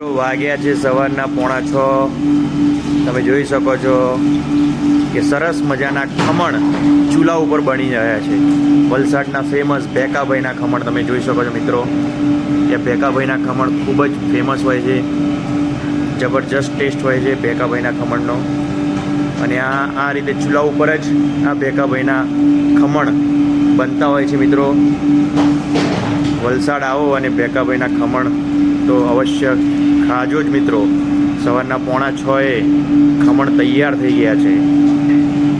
વાગ્યા છે સવારના 5:45. તમે જોઈ શકો છો કે સરસ મજાના ખમણ ચૂલા ઉપર બની રહ્યા છે. વલસાડના ફેમસ ભેકાભાઈના ખમણ તમે જોઈ શકો છો મિત્રો. એ ભેકાભાઈના ખમણ ખૂબ જ ફેમસ હોય છે, જબરજસ્ત ટેસ્ટ હોય છે ભેકાભાઈના ખમણનો. અને આ રીતે ચૂલા ઉપર જ આ ભેકાભાઈના ખમણ બનતા હોય છે મિત્રો. વલસાડ આવો અને ભેકાભાઈના ખમણ તો અવશ્ય ખાજો જ મિત્રો. સવારના 5:45 ખમણ તૈયાર થઈ ગયા છે.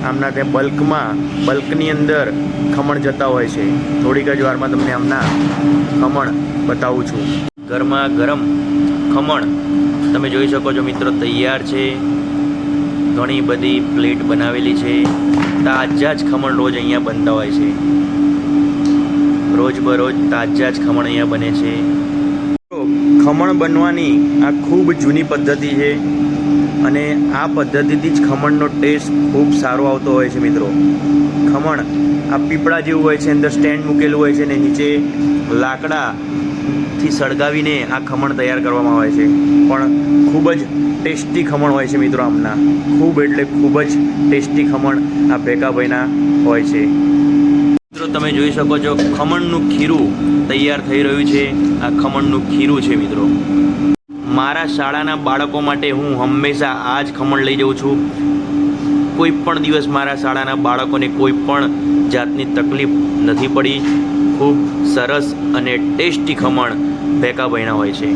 આમના ત્યાં બલ્કની અંદર ખમણ જતા હોય છે. થોડીક જ વારમાં તમને આમના ખમણ બતાવું છું. ગરમા ગરમ ખમણ તમે જોઈ શકો છો મિત્રો, તૈયાર છે. ઘણી બધી પ્લેટ બનાવેલી છે. તાજા જ ખમણ રોજ અહીંયા બનતા હોય છે. રોજ બરોજ તાજા જ ખમણ અહીંયા બને છે. ખમણ બનવાની આ ખૂબ જૂની પદ્ધતિ છે અને આ પદ્ધતિથી જ ખમણનો ટેસ્ટ ખૂબ સારો આવતો હોય છે મિત્રો. ખમણ આ પીપળા જેવું હોય છે, અંદર સ્ટેન્ડ મૂકેલું હોય છે ને નીચે લાકડાથી સળગાવીને આ ખમણ તૈયાર કરવામાં આવે છે. પણ ખૂબ જ ટેસ્ટી ખમણ હોય છે મિત્રો આમના. ખૂબ એટલે ખૂબ જ ટેસ્ટી ખમણ આ ભેકાભાઈના હોય છે મિત્રો. તમે જોઈ શકો છો ખમણનું ખીરું તૈયાર થઈ રહ્યું છે. આ ખમણનું ખીરું છે મિત્રો. મારા શાળાના બાળકો માટે હું હંમેશા આ જ ખમણ લઈ જાઉં છું. કોઈ પણ દિવસ મારા શાળાના બાળકોને કોઈ પણ જાતની તકલીફ નથી પડી. ખૂબ સરસ અને ટેસ્ટી ખમણ ભેકાભાઈના હોય છે.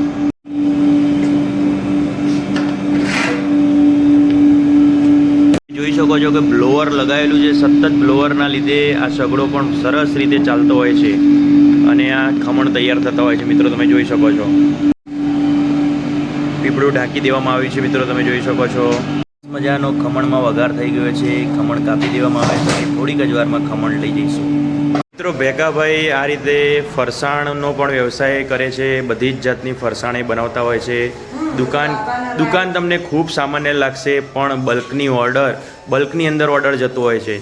જોઈ શકો છો કે બ્લોઅર લગાવેલું છે. સતત બ્લોઅરના લીધે આ સગડો પણ સરસ રીતે ચાલતો હોય છે અને આ ખમણ તૈયાર થતા હોય છે મિત્રો. તમે જોઈ શકો છો પીપળું ઢાંકી દેવામાં આવ્યું છે મિત્રો. તમે જોઈ શકો છો મજાનો ખમણમાં વઘાર થઈ ગયો છે. ખમણ કાપી દેવામાં આવે છે. થોડીક જ વારમાં ખમણ લઈ જઈશું મિત્રો. ભેકાભાઈ આ રીતે ફરસાણનો પણ વ્યવસાય કરે છે. બધી જ જાતની ફરસાણ એ બનાવતા હોય છે. દુકાન તમને ખૂબ સામાન્ય લાગશે, પણ બલ્કની અંદર ઓર્ડર જતો હોય છે.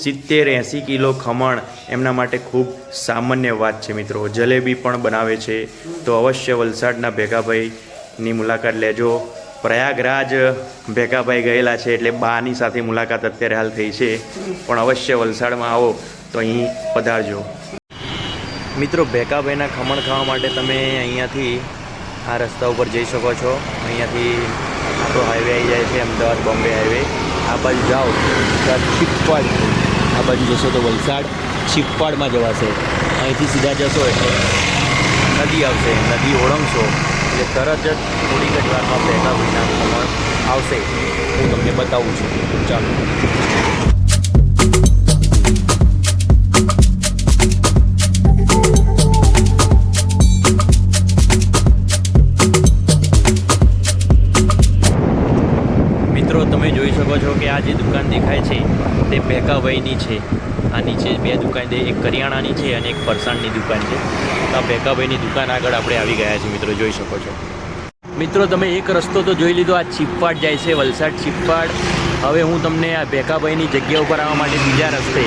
70-80 કિલો ખમણ એમના માટે ખૂબ સામાન્ય વાત છે મિત્રો. જલેબી પણ બનાવે છે. તો અવશ્ય વલસાડના ભેકાભાઈની મુલાકાત લેજો. પ્રયાગરાજ ભેકાભાઈ ગયેલા છે એટલે બાની સાથે મુલાકાત અત્યારે હાલ થઈ છે, પણ અવશ્ય વલસાડમાં આવો તો અહીં પધારજો મિત્રો. ભેકાભાઈના ખમણ ખાવા માટે તમે અહીંયાથી આ રસ્તા ઉપર જઈ શકો છો. અહીંયાથી આપણો હાઈવે આવી જાય છે, અમદાવાદ બોમ્બે હાઈવે. આ બાજુ જાઓ તો ચીપવાડ, આ બાજુ જશો તો વલસાડ ચીપવાડમાં જવાશે. અહીંથી સીધા જશો એટલે નદી આવશે. નદી ઓળંગશો એટલે તરત જ થોડીક જ વારમાં ભેકાભાઈના ખમણ આવશે. હું તમને બતાવું છું. ચાલો મિત્રો. તમે જોઈ શકો છો કે આ જે દુકાન દેખાય છે તે ભેકાભાઈની છે. આ નીચે 2 દુકાન, એક કરિયાણાની છે અને એક ફરસાણની દુકાન છે. તો આ ભેકાભાઈની દુકાન આગળ આપણે આવી ગયા છીએ મિત્રો. જોઈ શકો છો મિત્રો. તમે એક રસ્તો તો જોઈ લીધો, આ ચીપવાડ જાય છે, વલસાડ ચીપવાડ. હવે હું તમને આ ભેકાભાઈની જગ્યા ઉપર આવવા માટે બીજા રસ્તે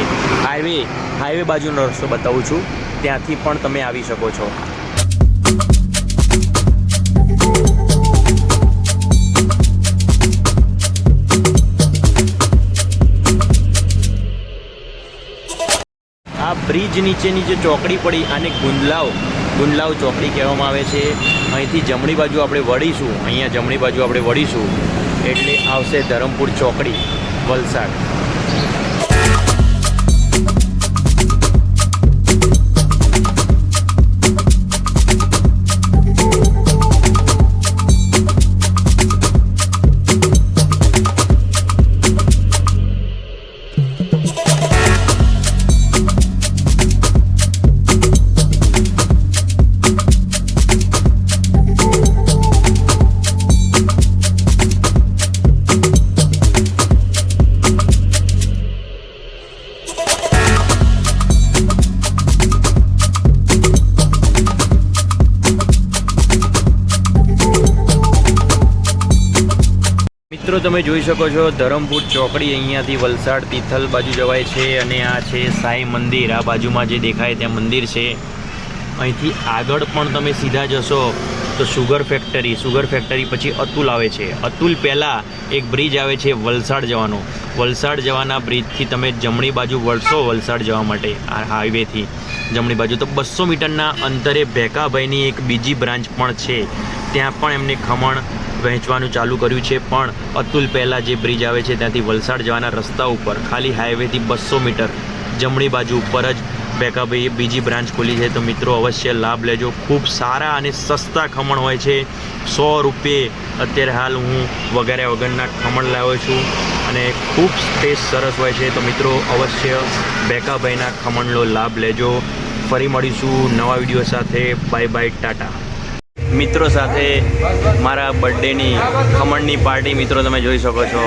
હાઈવે બાજુનો રસ્તો બતાવું છું. ત્યાંથી પણ તમે આવી શકો છો. આ બ્રિજ નીચેની જે ચોકડી પડી આને ગુંદલાવ ચોકડી કહેવામાં આવે છે. અહીંથી જમણી બાજુ આપણે વળીશું. અહીંયા જમણી બાજુ આપણે વળીશું એટલે આવશે ધરમપુર ચોકડી, વલસાડ. મિત્રો તમે જોઈ શકો છો ધરમપુર ચોકડી. અહીંયાથી વલસાડ તિથલ બાજુ જવાય છે અને આ છે સાંઈ મંદિર. આ બાજુમાં જે દેખાય ત્યાં મંદિર છે. અહીંથી આગળ પણ તમે સીધા જશો તો તો સુગર ફેક્ટરી પછી અતુલ આવે છે. અતુલ પહેલાં એક બ્રિજ આવે છે વલસાડ જવાનો. વલસાડ જવાના બ્રિજથી તમે જમણી બાજુ વળશો વલસાડ જવા માટે આ હાઈવેથી જમણી બાજુ તો 200 મીટરના અંતરે ભેકાભાઈની એક બીજી બ્રાન્ચ પણ છે. ત્યાં પણ એમને ખમણ વહેંચવાનું ચાલુ કર્યું છે. પણ અતુલ પહેલાં જે બ્રિજ આવે છે ત્યાંથી વલસાડ જવાના રસ્તા ઉપર ખાલી હાઈવેથી 200 મીટર જમણી બાજુ ઉપર જ ભેકાભાઈએ બીજી બ્રાન્ચ ખોલી છે. તો મિત્રો અવશ્ય લાભ લેજો. ખૂબ સારા અને સસ્તા ખમણ હોય છે. 100 રૂપિયે અત્યારે હાલ હું વઘાર્યા વગરના ખમણ લાવ્યો છું અને ખૂબ ટેસ્ટ સરસ હોય છે. તો મિત્રો અવશ્ય ભેકાભાઈના ખમણનો લાભ લેજો. ફરી મળીશું નવા વિડીયો સાથે. Bye bye, Tata. મિત્રો સાથે મારા બર્થડેની ખમણની પાર્ટી મિત્રો તમે જોઈ શકો છો.